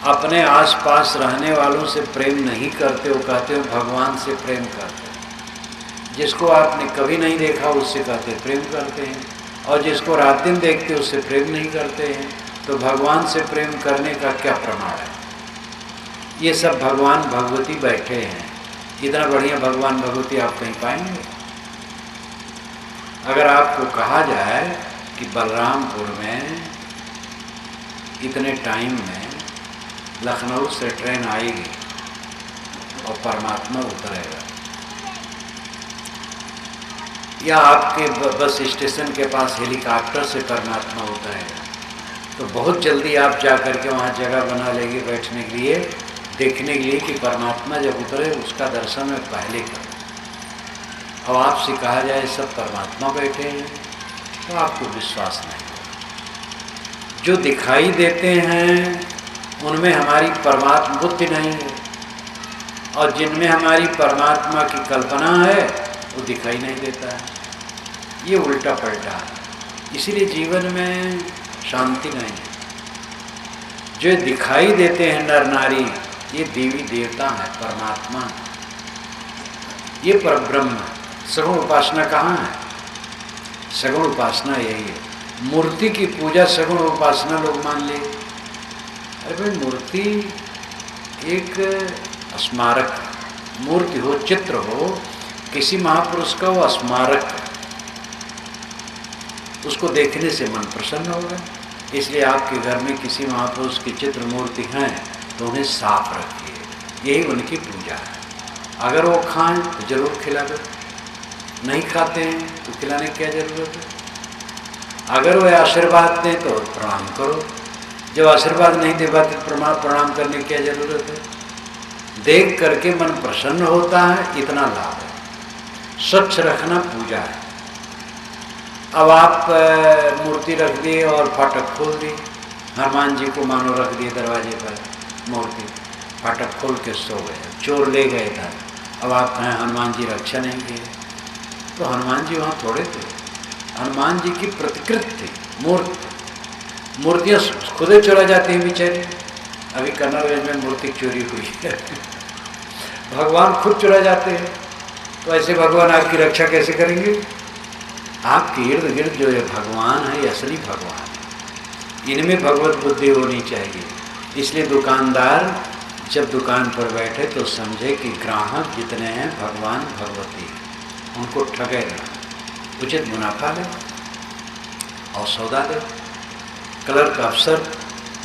अपने आसपास रहने वालों से प्रेम नहीं करते हो, कहते हो भगवान से प्रेम करते हैं। जिसको आपने कभी नहीं देखा उससे कहते प्रेम करते हैं, और जिसको रात दिन देखते उससे प्रेम नहीं करते हैं। तो भगवान से प्रेम करने का क्या प्रमाण है? ये सब भगवान भगवती बैठे हैं। इतना बढ़िया भगवान भगवती आप कहीं पाएंगे? अगर आपको कहा जाए कि बलरामपुर में इतने टाइम में लखनऊ से ट्रेन आएगी और परमात्मा उतरेगा, या आपके बस स्टेशन के पास हेलीकॉप्टर से परमात्मा उतरेगा, तो बहुत जल्दी आप जा कर के वहाँ जगह बना लेंगे बैठने के लिए, देखने के लिए कि परमात्मा जब उतरे उसका दर्शन मैं पहले करूँ। और आपसे कहा जाए सब परमात्मा बैठे हैं तो आपको विश्वास नहीं। जो दिखाई देते हैं उनमें हमारी परमात्मा बुद्धि नहीं है, और जिनमें हमारी परमात्मा की कल्पना है वो दिखाई नहीं देता है। ये उल्टा पलटा है, इसीलिए जीवन में शांति नहीं है। जो दिखाई देते हैं नर नारी, ये देवी देवता है, परमात्मा है, ये परब्रह्म है। सगुण उपासना कहाँ है? सगुण उपासना यही है। मूर्ति की पूजा सगुण उपासना लोग मान ले। अरे भाई, मूर्ति एक स्मारक है। मूर्ति हो, चित्र हो, किसी महापुरुष का वो स्मारक है, उसको देखने से मन प्रसन्न होगा। इसलिए आपके घर में किसी महापुरुष की चित्र मूर्ति हैं तो उन्हें साफ रखिए, यही उनकी पूजा है। अगर वो खाएं तो जरूर खिला दो, नहीं खाते हैं तो खिलाने की क्या जरूरत है? अगर वो आशीर्वाद दें तो प्रणाम करो, जब आशीर्वाद नहीं दे पाते प्रणाम करने की क्या जरूरत है? देख करके मन प्रसन्न होता है, इतना लाभ है। स्वच्छ रखना पूजा है। अब आप मूर्ति रख दिए और फाटक खोल दिए, हनुमान जी को मानो रख दिए दरवाजे पर मूर्ति, फाटक खोल के सो गए, चोर ले गए था। अब आप कहें हनुमान जी रक्षा नहीं किए, तो हनुमान जी वहाँ थोड़े थे, हनुमान जी की प्रतिकृति थी, मूर्तियाँ खुदे चुरा जाती हैं बेचारी। अभी कन्नौज में मूर्ति चोरी हुई है भगवान खुद चुरा जाते हैं, तो ऐसे भगवान आपकी रक्षा कैसे करेंगे? आपके इर्द गिर्द जो ये भगवान है, ये असली भगवान है, इनमें भगवत बुद्धि होनी चाहिए। इसलिए दुकानदार जब दुकान पर बैठे तो समझे कि ग्राहक जितने हैं भगवान भगवती, उनको ठगेगा, उचित मुनाफा ले और सौदा दे। क्लर्क अफसर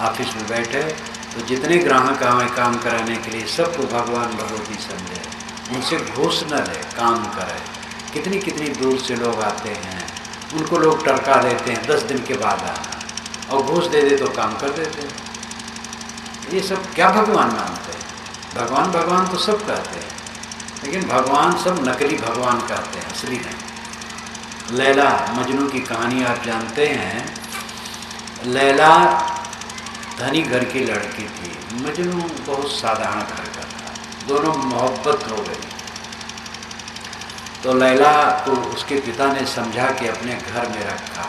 ऑफिस में बैठे तो जितने ग्राहक आए काम कराने के लिए सबको भगवान भगवती समझे, उनसे घूस न ले, काम करे। कितनी कितनी दूर से लोग आते हैं, उनको लोग टरका देते हैं 10 दिन के बाद आना, और घूस दे दे तो काम कर देते हैं। ये सब क्या भगवान मानते हैं? भगवान भगवान तो सब कहते हैं, लेकिन भगवान सब नकली भगवान कहते हैं, असली नहीं। लैला मजनू की कहानी आप जानते हैं। लैला धनी घर की लड़की थी, मजनू बहुत साधारण घर का था, दोनों मोहब्बत हो गई। तो लैला को उसके पिता ने समझा कि अपने घर में रखा,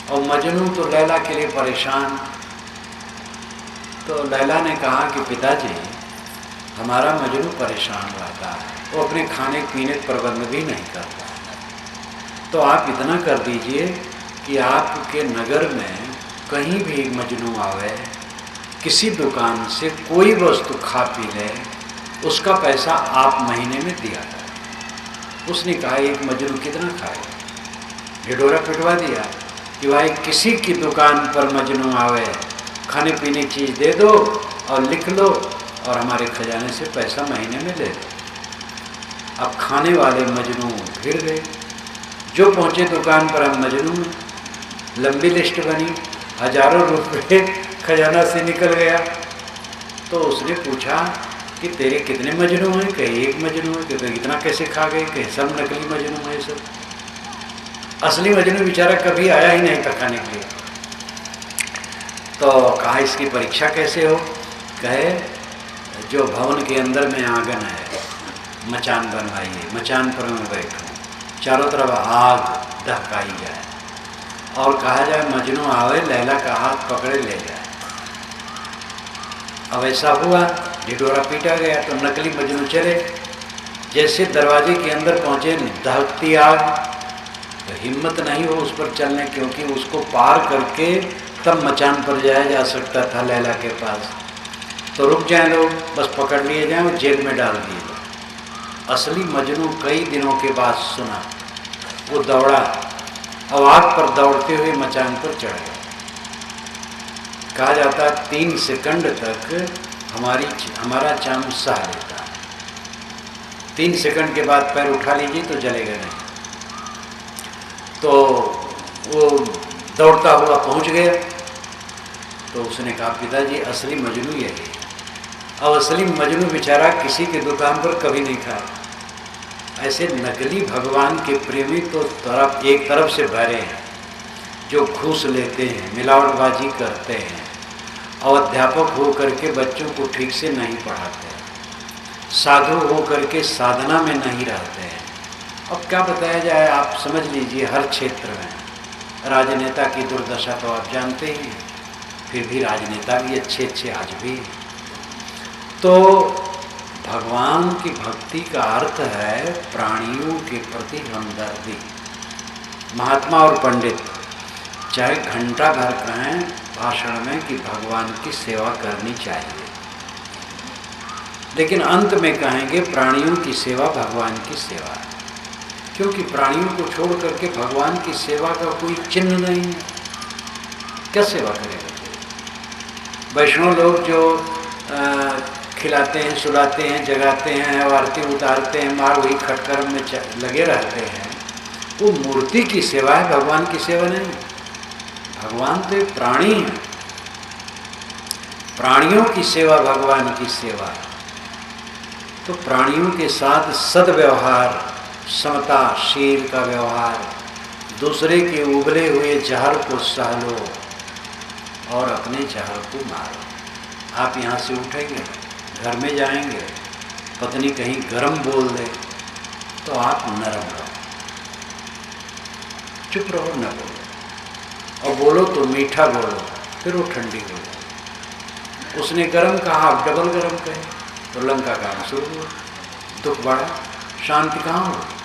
और मजनू तो लैला के लिए परेशान। तो लैला ने कहा कि पिताजी, हमारा मजनू परेशान रहता है, वो अपने खाने पीने प्रबंध भी नहीं करता, तो आप इतना कर दीजिए कि आपके नगर में कहीं भी मजनू आवे, किसी दुकान से कोई वस्तु खा पी ले, उसका पैसा आप महीने में दिया करें। उसने कहा एक मजनू कितना खाएगा? ढिढोरा पिटवा दिया कि भाई किसी की दुकान पर मजनू आवे, खाने पीने की चीज़ दे दो और लिख लो, और हमारे खजाने से पैसा महीने में ले लो। अब खाने वाले मजनू भिड़ गए, जो पहुँचे दुकान पर, हम मजनू में लंबी लिस्ट बनी, हजारों रुपये खजाना से निकल गया। तो उसने पूछा कि तेरे कितने मजनू हैं? कहीं एक मजनू है। कहते इतना कैसे खा गए? कहीं सब नकली मजनू है, सब असली मजनू बेचारा कभी आया ही नहीं था खाने के लिए। तो कहा इसकी परीक्षा कैसे हो? कहे जो भवन के अंदर में आंगन है, मचान बनवाइए, मचान पर मैं बैठूँ, चारों तरफ आग दहकाई जाए, और कहा जाए मजनू आवे, लैला का हाथ पकड़े ले जाए। अब ऐसा हुआ, ढिढोरा पीटा गया, तो नकली मजनू चले। जैसे दरवाजे के अंदर पहुँचे, दहकती आग, तो हिम्मत नहीं हो उस पर चलने, क्योंकि उसको पार करके तब मचान पर जाया जा सकता था लैला के पास। तो रुक जाए लोग, बस पकड़ लिए जाएं और जेल में डाल दिए जाए। असली मजनू कई दिनों के बाद सुना, वो दौड़ा, अब आग पर दौड़ते हुए मचान पर चढ़ गया। कहा जाता है 3 सेकंड तक हमारा चाम सह लेता है, 3 सेकंड के बाद पैर उठा लीजिए तो जलेगा नहीं। तो वो दौड़ता हुआ पहुंच गया। तो उसने कहा पिताजी असली मजनू यही है। अब असली मजनू बेचारा किसी के दुकान पर कभी नहीं खाया। ऐसे नकली भगवान के प्रेमी तो एक तरफ से भरे हैं, जो घूस लेते हैं, मिलावटबाजी करते हैं, और अध्यापक हो करके बच्चों को ठीक से नहीं पढ़ाते हैं, साधु हो करके साधना में नहीं रहते हैं। अब क्या बताया जाए, आप समझ लीजिए हर क्षेत्र में राजनेता की दुर्दशा तो आप जानते ही हैं, फिर भी राजनेता भी अच्छे अच्छे आज भी। तो भगवान की भक्ति का अर्थ है प्राणियों के प्रति हमदर्दी। महात्मा और पंडित चाहे घंटा भर कहें भाषण में कि भगवान की सेवा करनी चाहिए, लेकिन अंत में कहेंगे प्राणियों की सेवा भगवान की सेवा है, क्योंकि प्राणियों को छोड़ करके भगवान की सेवा का कोई चिन्ह नहीं है। क्या सेवा करेगा? वैष्णव लोग जो खिलाते हैं, सुलाते हैं, जगाते हैं, आरती उतारते हैं, मार वही खटकर्म में लगे रहते हैं, वो मूर्ति की सेवा है, भगवान की सेवा नहीं। भगवान तो एक प्राणी है, प्राणियों की सेवा भगवान की सेवा है। तो प्राणियों के साथ सद्व्यवहार, समता, शील का व्यवहार, दूसरे के उबले हुए जहर को सह लो और अपने जहर को मारो। आप यहाँ से उठेंगे, घर में जाएंगे, पत्नी कहीं गरम बोल दे तो आप नरम रहो, चुप रहो, न बोलो, और बोलो तो मीठा बोलो, फिर वो ठंडी हो जाए। उसने गरम कहा, आप डबल गरम कहे तो लंका काम शुरू हुआ, दुख बढ़ा, शांति कहाँ होगी?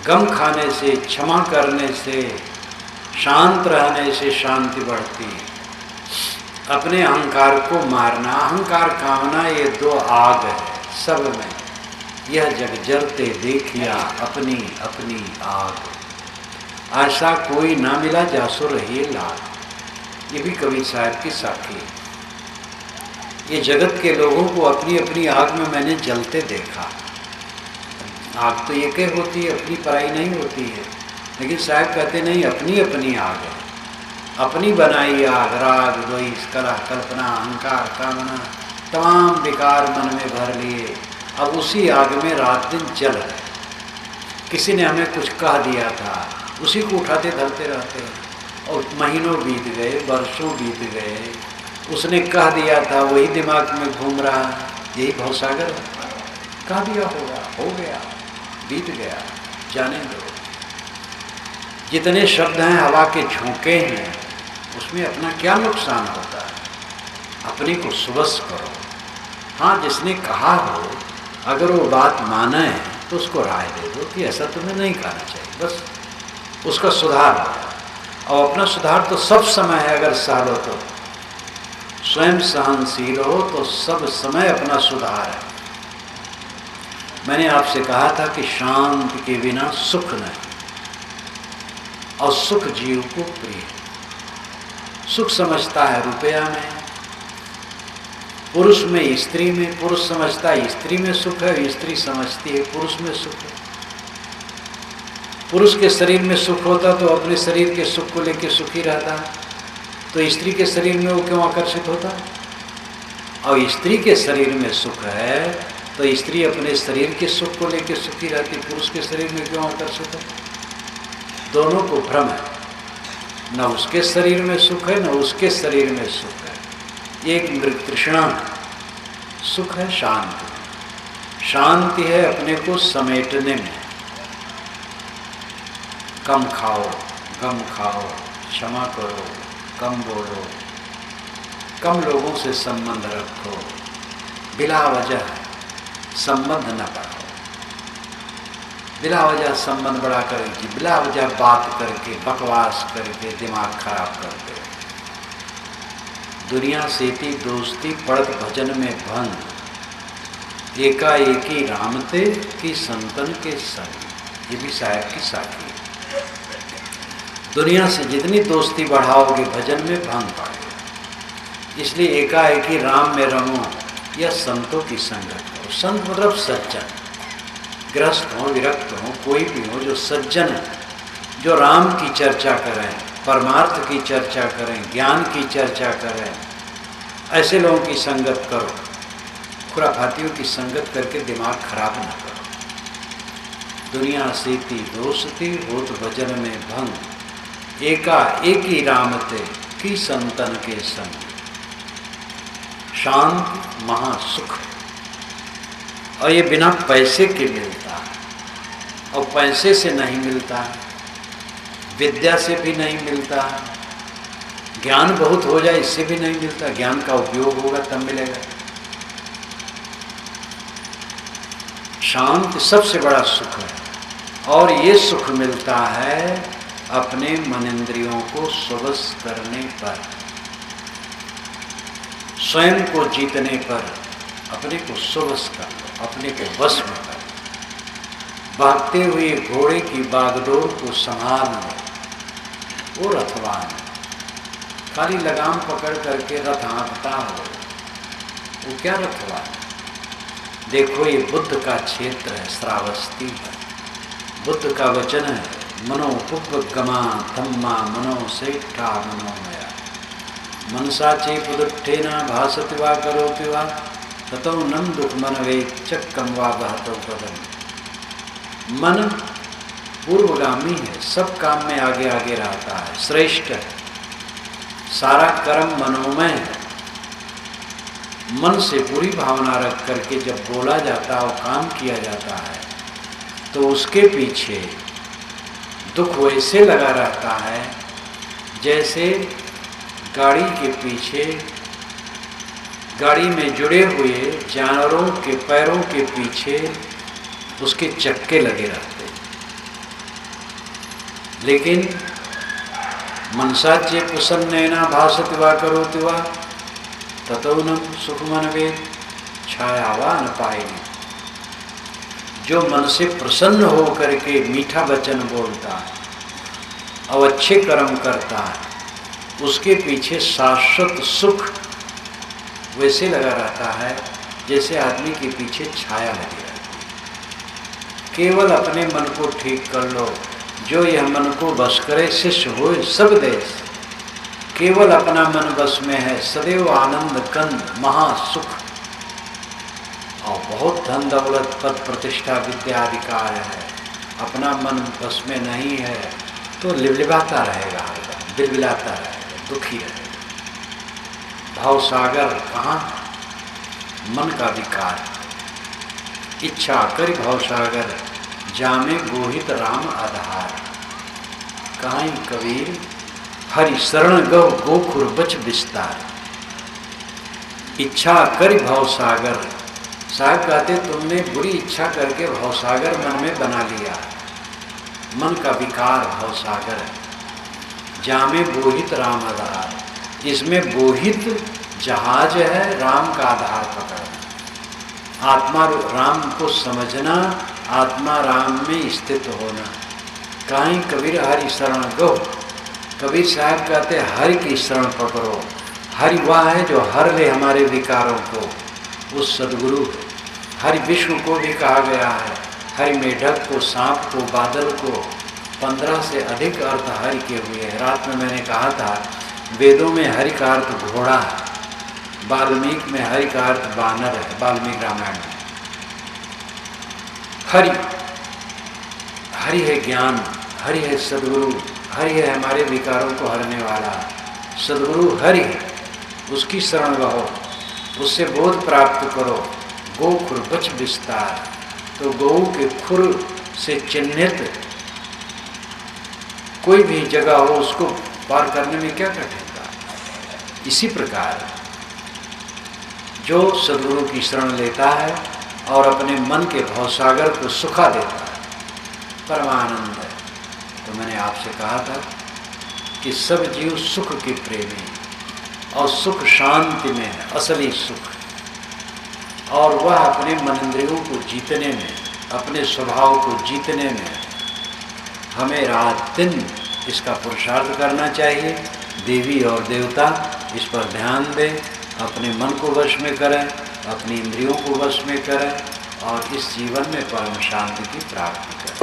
गम खाने से, क्षमा करने से, शांत रहने से शांति बढ़ती है। अपने अहंकार को मारना, अहंकार कामना, ये दो आग है सब में। यह जग जलते देखिया अपनी अपनी आग, आशा कोई ना मिला जासो रही लाग। ये भी कबीर साहब की साखी है। ये जगत के लोगों को अपनी अपनी आग में मैंने जलते देखा। आग तो एक ही होती है, अपनी पराई नहीं होती है। लेकिन साहब कहते नहीं, अपनी अपनी आग है, अपनी बनाई आग। राग द्वेष कलह कल्पना अहंकार कामना तमाम विकार मन में भर लिए, अब उसी आग में रात दिन जल रहे। किसी ने हमें कुछ कह दिया था, उसी को उठाते धरते रहते हैं और महीनों बीत गए, वर्षों बीत गए। उसने कह दिया था वही दिमाग में घूम रहा, यही भवसागर है। कह दिया होगा, हो गया, बीत गया, जाने दो। जितने शब्द हैं हवा के झोंके हैं, उसमें अपना क्या नुकसान होता है? अपने को सुबस करो। हाँ, जिसने कहा हो अगर वो बात माने तो उसको राय दे दो कि ऐसा तुम्हें नहीं करना चाहिए, बस उसका सुधार हो। और अपना सुधार तो सब समय है, अगर सहलो तो स्वयं सहनशील हो तो सब समय अपना सुधार है। मैंने आपसे कहा था कि शांति के बिना सुख नहीं, और सुख जीव को प्रिय। सुख समझता है रुपया में, पुरुष में स्त्री में, पुरुष समझता है स्त्री में सुख है, स्त्री समझती है पुरुष में सुख है। पुरुष के शरीर में सुख होता तो अपने शरीर के सुख को लेकर सुखी रहता, तो स्त्री के शरीर में वो क्यों आकर्षित होता? और स्त्री के शरीर में सुख है तो स्त्री अपने शरीर के सुख को लेकर सुखी रहती, पुरुष के शरीर में क्यों आकर्षित है? दोनों को भ्रम है, न उसके शरीर में सुख है न उसके शरीर में सुख है। एक मृग तृष्णा, सुख है शांति। शांति है अपने को समेटने में। कम खाओ, गम खाओ, क्षमा करो, कम बोलो, कम लोगों से संबंध रखो, बिला वजह संबंध न बढ़ाओ। बिला वजह संबंध बढ़ा करके, बिला वजह बात करके, बकवास करके दिमाग खराब करते। दुनिया सेती दोस्ती पड़त भजन में भंग, एकाएकी रामते की संतन के संग। ये भी साहब की साखी है। दुनिया से जितनी दोस्ती बढ़ाओगे भजन में भंग पाओगे। इसलिए एकाएकी राम में रमो या संतों की संगत करो। संत मतलब सज्जन, गृहस्थ हो, विरक्त हो, कोई भी हो जो सज्जन है, जो राम की चर्चा करें, परमार्थ की चर्चा करें, ज्ञान की चर्चा करें, ऐसे लोगों की संगत करो। खुराफातियों की संगत करके दिमाग खराब न करो। दुनिया सेती दोस्ती होत भजन में भंग, एकाएकी रामते की संतन के संग। शांति महासुख, और ये बिना पैसे के मिलता है, और पैसे से नहीं मिलता है, विद्या से भी नहीं मिलता है, ज्ञान बहुत हो जाए इससे भी नहीं मिलता। ज्ञान का उपयोग होगा तब मिलेगा। शांति सबसे बड़ा सुख है, और ये सुख मिलता है अपने मनेंद्रियों को स्ववश करने पर, स्वयं को जीतने पर। अपने को स्ववश कर लो, अपने को वश में कर लो। भागते हुए घोड़े की बागडोर को संभाल लो। वो रथवान खाली लगाम पकड़ करके रथ हाँकता हो, वो क्या रथवान? देखो ये बुद्ध का क्षेत्र है, श्रावस्ती है। बुद्ध का वचन है, मनो पुप्पगमा धम्मा मनो सेठा मनोमया मनसा चेपुदुट्ठेना भासति वा करोति वा ततो नम दुख मन वे चक्कम वा बहतो पदम। मन पूर्वगामी है, सब काम में आगे आगे रहता है, श्रेष्ठ है, सारा कर्म मनोमय है। मन से पूरी भावना रख करके जब बोला जाता है और काम किया जाता है तो उसके पीछे दुख वैसे लगा रहता है जैसे गाड़ी के पीछे, गाड़ी में जुड़े हुए जानवरों के पैरों के पीछे उसके चक्के लगे रहते। लेकिन मनसाच्य प्रसन्नेना भासति वा करोति वा ततोऽनं सुखमनवेत् छाया वा न पाएगी। जो मन से प्रसन्न हो करके मीठा वचन बोलता है और अच्छे कर्म करता है, उसके पीछे शाश्वत सुख वैसे लगा रहता है जैसे आदमी के पीछे छाया लगी रहती है। केवल अपने मन को ठीक कर लो, जो यह मन को बस करे शिष्य हो सब देश। केवल अपना मन बस में है, सदैव आनंद कंद महासुख, और बहुत धन दौलत पद प्रतिष्ठा विद्या अधिकार है। अपना मन बस में नहीं है तो लिबलिबाता रहेगा, बिलबिलाता रहेगा, दुखी रहेगा। भाव सागर कहाँ? मन का विकार। इच्छा कर भाव सागर जामे गोहित राम आधार। कहीं कबीर हरि शरण गौ गोखुर बच विस्तार। इच्छा कर भाव सागर, साहब कहते तुमने बुरी इच्छा करके भवसागर मन में बना लिया। मन का विकार भवसागर है। जामे बोहित राम आधार, इसमें बोहित जहाज है, राम का आधार पकड़ना, आत्मा राम को समझना, आत्मा राम में स्थित होना। कहीं कबीर हरि शरण गो, कबीर साहब कहते हरि की शरण पकड़ो। हरि वह है जो हर ले हमारे विकारों को, उस सदगुरु। हरि विष्णु को भी कहा गया है, हरि मेढक को, सांप को, बादल को, 15 से अधिक अर्थ हरि के हुए हैं। रात में मैंने कहा था वेदों में हरि का अर्थ घोड़ा है, वाल्मीकि में हरि का अर्थ बानर है, वाल्मीकि रामायण में। हरि हरि है ज्ञान, हरि है सदगुरु, हरि है हमारे विकारों को हरने वाला। सदगुरु हरि है, उसकी शरण रहो, उससे बोध प्राप्त करो। गो खुर बच विस्तार, तो गौ के खुर से चिन्हित कोई भी जगह हो उसको पार करने में क्या कठिनता। इसी प्रकार जो सदगुरु की शरण लेता है और अपने मन के भवसागर को सुखा देता है, परमानंद है। तो मैंने आपसे कहा था कि सब जीव सुख के प्रेमी, और सुख शांति में है, असली सुख। और वह अपने मन इंद्रियों को जीतने में, अपने स्वभाव को जीतने में हमें रात दिन इसका पुरुषार्थ करना चाहिए। देवी और देवता इस पर ध्यान दें, अपने मन को वश में करें, अपनी इंद्रियों को वश में करें और इस जीवन में परम शांति की प्राप्ति करें।